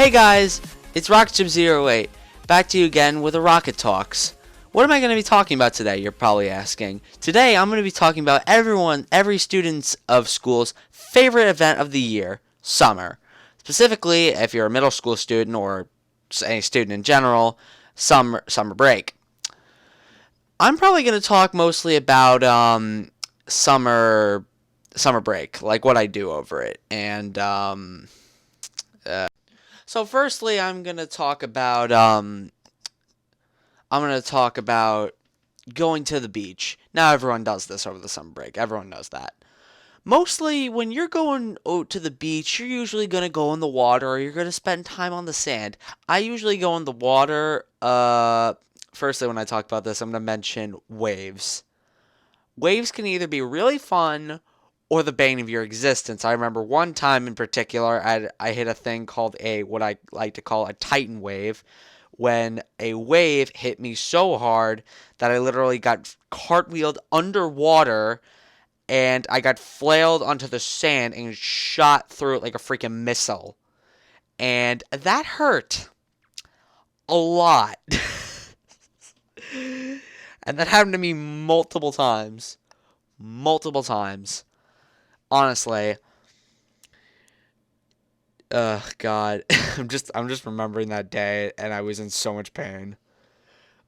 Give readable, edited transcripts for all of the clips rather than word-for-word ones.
Hey guys, it's RocketShip08, back to you again with the Rocket Talks. What am I going to be talking about today, you're probably asking. Today I'm going to be talking about every student's of school's favorite event of the year, summer. Specifically, if you're a middle school student or any student in general, summer break. I'm probably going to talk mostly about summer break, like what I do over it, and so firstly, I'm gonna talk about going to the beach. Now everyone does this over the summer break. Everyone knows that. Mostly when you're going to the beach, you're usually gonna go in the water or you're gonna spend time on the sand. I usually go in the water. Firstly, when I talk about this, I'm gonna mention waves. Waves can either be really fun or the bane of your existence. I remember one time in particular, I hit a thing called what I like to call a Titan wave, when a wave hit me so hard that I literally got cartwheeled underwater and I got flailed onto the sand and shot through it like a freaking missile. And that hurt a lot. And that happened to me multiple times. Multiple times. Honestly. God. I'm just remembering that day and I was in so much pain.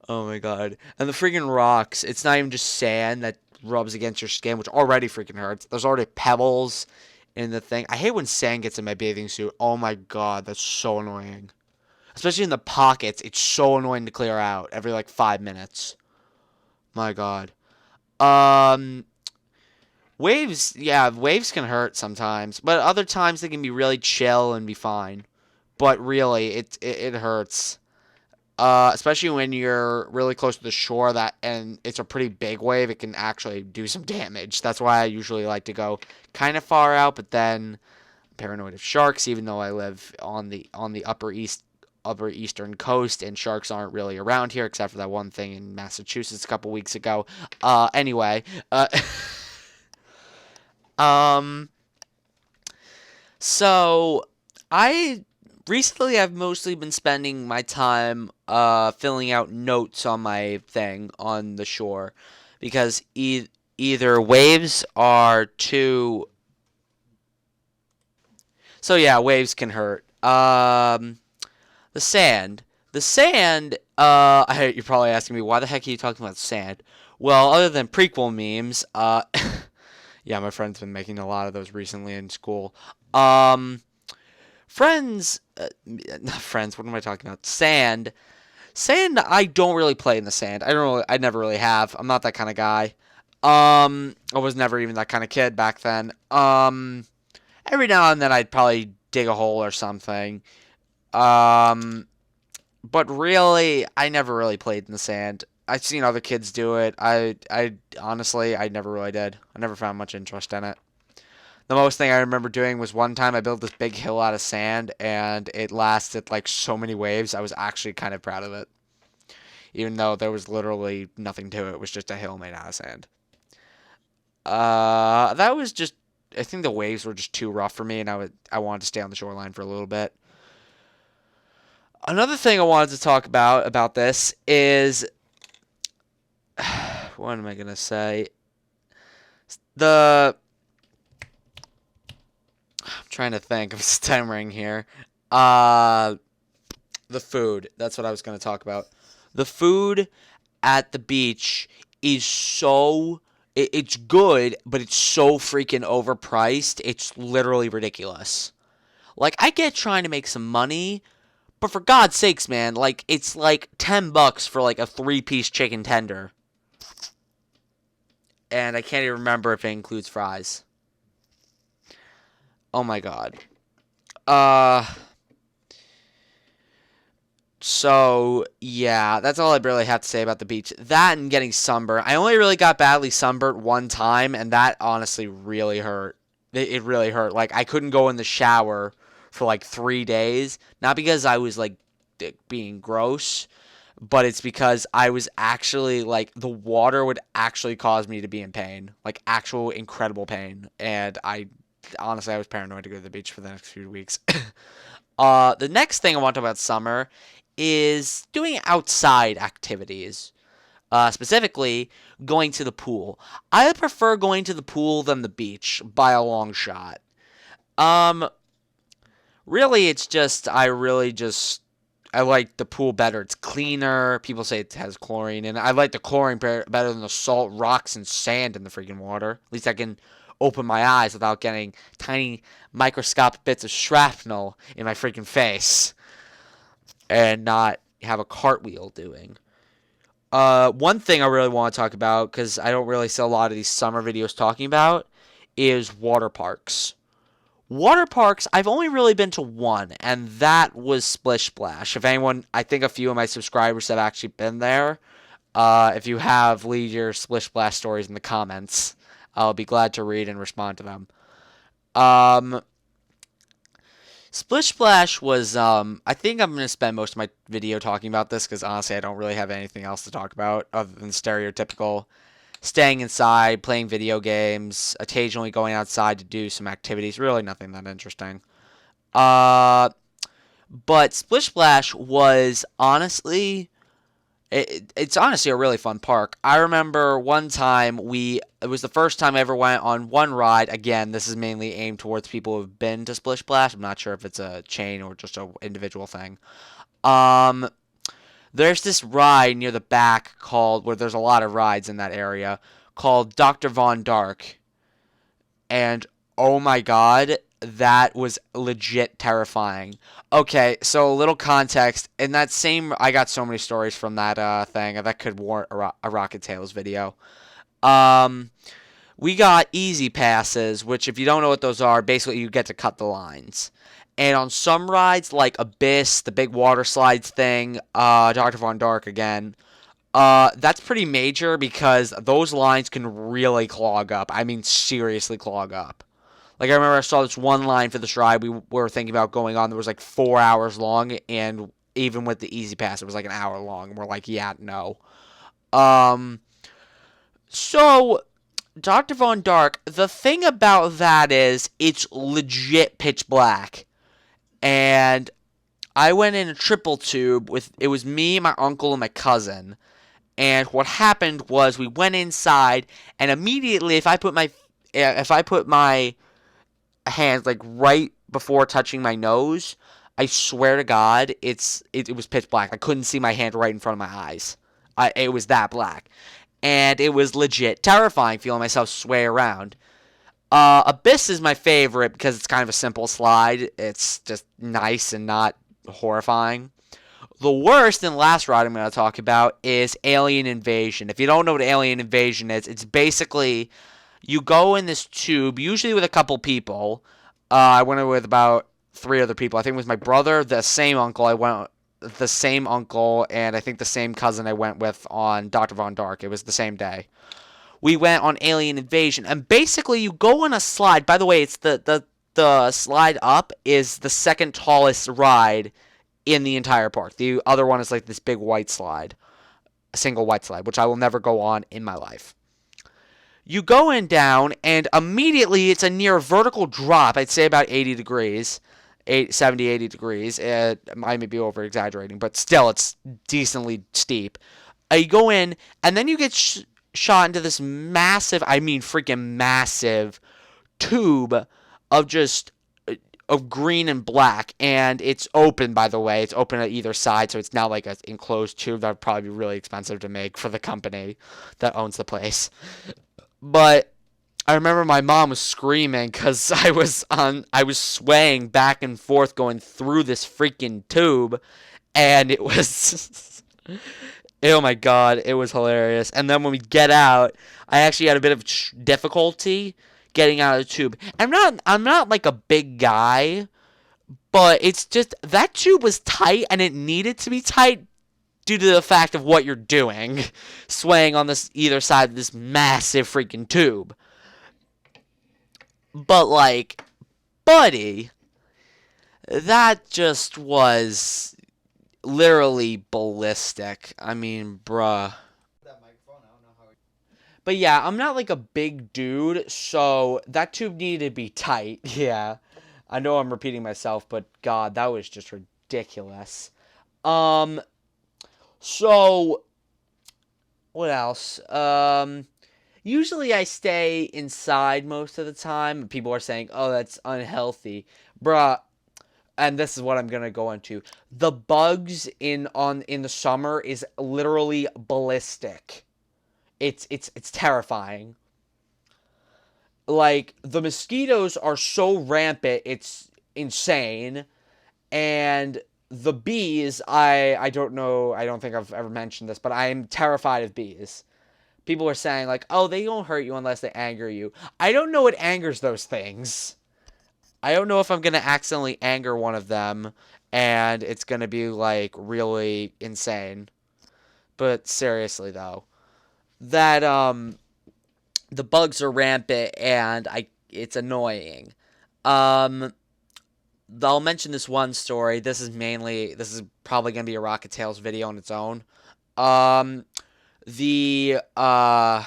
Oh my god. And the freaking rocks, it's not even just sand that rubs against your skin, which already freaking hurts. There's already pebbles in the thing. I hate when sand gets in my bathing suit. Oh my god, that's so annoying. Especially in the pockets, it's so annoying to clear out every like 5 minutes. My god. Um Waves, yeah, waves can hurt sometimes, but other times they can be really chill and be fine. But really, it hurts. Especially when you're really close to the shore and it's a pretty big wave, it can actually do some damage. That's why I usually like to go kind of far out, but then I'm paranoid of sharks, even though I live on the upper eastern coast, and sharks aren't really around here except for that one thing in Massachusetts a couple weeks ago. Anyway, um, so I recently I've mostly been spending my time filling out notes on my thing on the shore because either waves are too. So yeah, waves can hurt. The sand. The sand, you're probably asking me, why the heck are you talking about sand? Well, other than prequel memes, yeah, my friend's been making a lot of those recently in school. Um, Friends, not friends, what am I talking about? Sand. Sand, I don't really play in the sand. I never really have. I'm not that kind of guy. I was never even that kind of kid back then. Every now and then I'd probably dig a hole or something. Um, but really, I never really played in the sand. I've seen other kids do it. I honestly, I never really did. I never found much interest in it. The most thing I remember doing was one time I built this big hill out of sand, and it lasted like so many waves. I was actually kind of proud of it, even though there was literally nothing to it. It was just a hill made out of sand. That was just. I think the waves were just too rough for me, and I wanted to stay on the shoreline for a little bit. Another thing I wanted to talk about this is what am I gonna say? The I'm trying to think of stammering here. Uh, the food. That's what I was gonna talk about. The food at the beach is it's good, but it's so freaking overpriced. It's literally ridiculous. Like I get trying to make some money, but for God's sakes, man, like it's like $10 for like a 3-piece chicken tender. And I can't even remember if it includes fries. Oh my god. Uh so yeah, that's all I really have to say about the beach. That and getting sunburned. I only really got badly sunburnt one time, and that honestly really hurt. It really hurt. Like I couldn't go in the shower for like 3 days. Not because I was like being gross, but it's because I was actually like the water would actually cause me to be in pain, like actual incredible pain, and honestly, I was paranoid to go to the beach for the next few weeks. The next thing I want to talk about summer is doing outside activities. Specifically, going to the pool. I prefer going to the pool than the beach by a long shot. Um, Really, it's just I like the pool better. It's cleaner. People say it has chlorine, and I like the chlorine better than the salt, rocks, and sand in the freaking water. At least I can open my eyes without getting tiny microscopic bits of shrapnel in my freaking face and not have a cartwheel doing. One thing I really want to talk about, because I don't really see a lot of these summer videos talking about, is water parks. Water parks, I've only really been to one, and that was Splish Splash. If anyone, I think a few of my subscribers have actually been there. If you have, leave your Splish Splash stories in the comments. I'll be glad to read and respond to them. Um, Splish Splash was, I think I'm going to spend most of my video talking about this because honestly I don't really have anything else to talk about other than stereotypical staying inside, playing video games, occasionally going outside to do some activities. Really nothing that interesting. Uh, but Splish Splash was honestly, it's honestly a really fun park. I remember one time it was the first time I ever went on one ride. Again, this is mainly aimed towards people who've been to Splish Splash. I'm not sure if it's a chain or just a individual thing. Um, there's this ride near the back called, where there's a lot of rides in that area, called Dr. Von Dark. And oh my god, that was legit terrifying. Okay, so a little context. In that same, I got so many stories from that thing that could warrant a Rocket Tales video. Um, we got easy passes, which if you don't know what those are, basically you get to cut the lines. And on some rides, like Abyss, the big water slides thing, Dr. Von Dark again, that's pretty major because those lines can really clog up. I mean, seriously clog up. Like, I remember I saw this one line for this ride we were thinking about going on that was like 4 hours long, and even with the Easy Pass, it was like an hour long. And we're like, yeah, no. Um, so, Dr. Von Dark, the thing about that is it's legit pitch black. And I went in a triple tube with, it was me, my uncle, and my cousin. And what happened was we went inside, and immediately, if I put my hands like right before touching my nose, I swear to God, it was pitch black. I couldn't see my hand right in front of my eyes. It was that black, and it was legit terrifying feeling myself sway around. Abyss is my favorite because it's kind of a simple slide. It's just nice and not horrifying. The worst and last ride I'm going to talk about is Alien Invasion. If you don't know what Alien Invasion is, it's basically you go in this tube, usually with a couple people. I went with about three other people. I think it was my brother, the same uncle and I think the same cousin I went with on Dr. Von Dark. It was the same day. We went on Alien Invasion, and basically you go on a slide. By the way, it's the slide up is the second tallest ride in the entire park. The other one is like this big white slide, a single white slide, which I will never go on in my life. You go in down, and immediately it's a near vertical drop. I'd say about 80 degrees, 70, 80 degrees. I may be over exaggerating, but still, it's decently steep. You go in, and then you get shot into this massive, I mean freaking massive, tube of just of green and black, and it's open, by the way. It's open at either side, so it's not like an enclosed tube. That would probably be really expensive to make for the company that owns the place. But I remember my mom was screaming because I was swaying back and forth going through this freaking tube, and it was oh my god, it was hilarious. And then when we get out, I actually had a bit of difficulty getting out of the tube. I'm not like a big guy, but it's just that tube was tight and it needed to be tight due to the fact of what you're doing, swaying on this either side of this massive freaking tube. But like, buddy, that just was literally ballistic. I mean, bruh. But yeah, I'm not like a big dude, so that tube needed to be tight. Yeah. I know I'm repeating myself, but God, that was just ridiculous. Um, so what else? Usually I stay inside most of the time. People are saying, "Oh, that's unhealthy." Bruh, and this is what I'm gonna go into. The bugs in the summer is literally ballistic. It's terrifying. Like the mosquitoes are so rampant, it's insane. And the bees, I don't know, I don't think I've ever mentioned this, but I am terrified of bees. People are saying like, "Oh, they don't hurt you unless they anger you." I don't know what angers those things. I don't know if I'm gonna accidentally anger one of them, and it's gonna be like really insane. But seriously though, that the bugs are rampant and I it's annoying. Um, I'll mention this one story. This is probably gonna be a Rocket Tales video on its own. Um, the what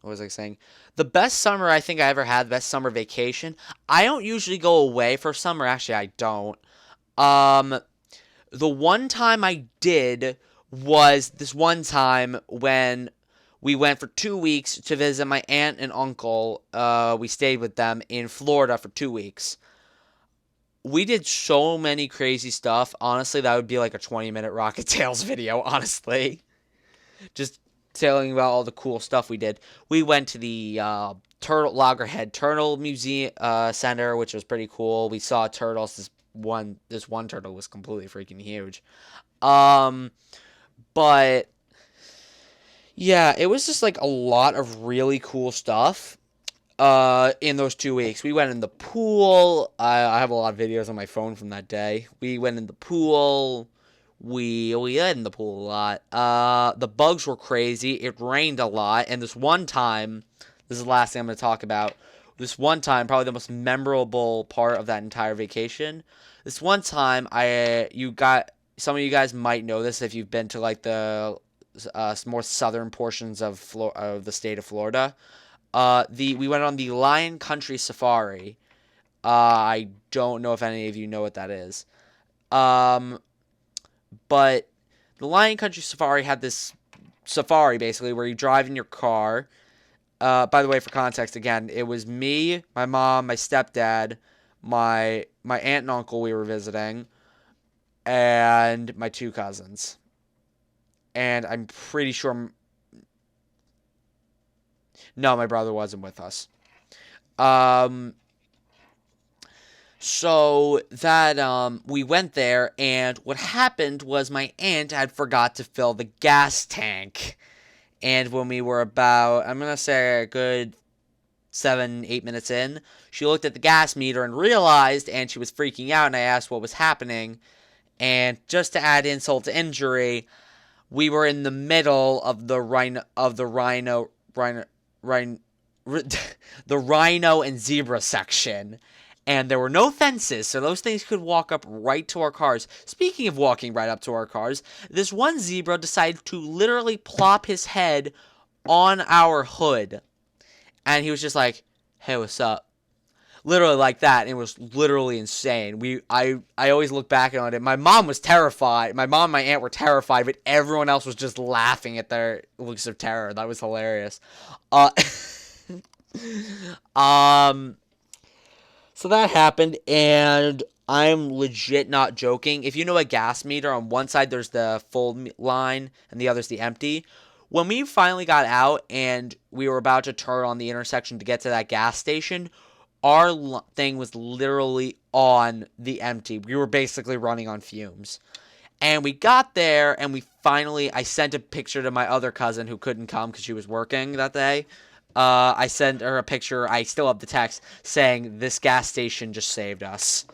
was I saying? The best summer I think I ever had, the best summer vacation. I don't usually go away for summer. Actually, I don't. Um, the one time I did was this one time when we went for 2 weeks to visit my aunt and uncle. We stayed with them in Florida for 2 weeks. We did so many crazy stuff. Honestly, that would be like a 20-minute Rocket Tales video, honestly. Just telling about all the cool stuff we did. We went to the Loggerhead Turtle Museum Center, which was pretty cool. We saw turtles. This one turtle was completely freaking huge. Um, but yeah, it was just like a lot of really cool stuff. In those 2 weeks, we went in the pool. I have a lot of videos on my phone from that day. We went in the pool. We had in the pool a lot. The bugs were crazy. It rained a lot, and this one time, this is the last thing I'm going to talk about. This one time, probably the most memorable part of that entire vacation. This one time, some of you guys might know this if you've been to like the more southern portions of the state of Florida. We went on the Lion Country Safari. I don't know if any of you know what that is. Um, but the Lion Country Safari had this safari basically where you drive in your car. By the way, for context, again, it was me, my mom, my stepdad, my aunt and uncle we were visiting, and my two cousins. And I'm pretty sure. No, my brother wasn't with us. Um, So that we went there, and what happened was my aunt had forgot to fill the gas tank. And when we were about, I'm gonna say a good 7, 8 minutes in, she looked at the gas meter and realized, and she was freaking out. And I asked what was happening. And just to add insult to injury, we were in the middle of rhino, the rhino and zebra section, and there were no fences, so those things could walk up right to our cars. Speaking of walking right up to our cars, this one zebra decided to literally plop his head on our hood, and he was just like, "Hey, what's up?" Literally like that. And it was literally insane. I always look back on it. My mom was terrified. My mom and my aunt were terrified, but everyone else was just laughing at their looks of terror. That was hilarious. Uh, um, so that happened, and I'm legit not joking. If you know a gas meter, on one side there's the full line, and the other's the empty. When we finally got out and we were about to turn on the intersection to get to that gas station, our thing was literally on the empty. We were basically running on fumes. And we got there, and I sent a picture to my other cousin who couldn't come because she was working that day. I sent her a picture, I still have the text, saying, "This gas station just saved us."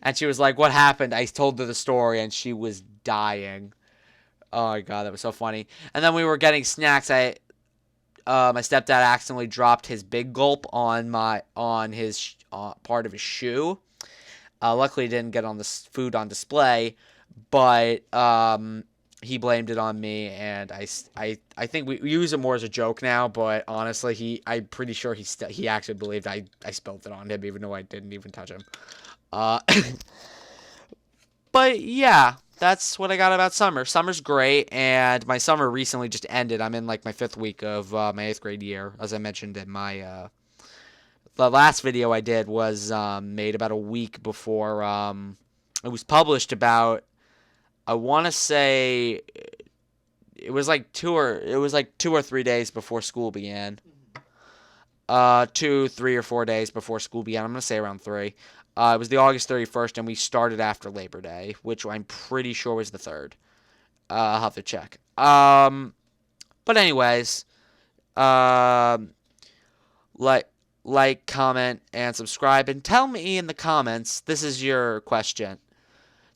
And she was like, "What happened?" I told her the story, and she was dying. Oh my god, that was so funny. And then we were getting snacks. My stepdad accidentally dropped his big gulp on his part of his shoe. Luckily, he didn't get on the food on display, but he blamed it on me, and I think we use it more as a joke now. But honestly, I'm pretty sure he actually believed I spilled it on him, even though I didn't even touch him. Uh, but yeah, that's what I got about summer. Summer's great, and my summer recently just ended. I'm in like my 5th week of my 8th grade year, as I mentioned in my the last video I did was made about a week before it was published. About I want to say it was like 2 or 3 days before school began. 2, 3 or 4 days before school began. I'm gonna say around 3. It was the August 31st, and we started after Labor Day, which I'm pretty sure was the 3rd. I'll have to check. But anyways, um, like comment, and subscribe, and tell me in the comments. This is your question.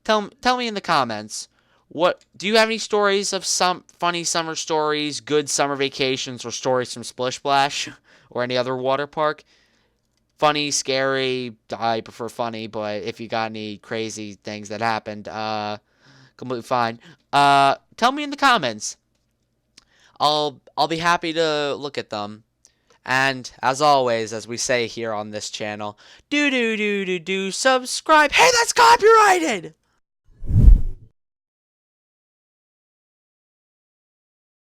Tell me in the comments. What do you have any stories of some funny summer stories, good summer vacations, or stories from Splish Splash or any other water park? Funny, scary. I prefer funny, but if you got any crazy things that happened, completely fine. Tell me in the comments. I'll be happy to look at them. And as always, as we say here on this channel, do subscribe. Hey, that's copyrighted.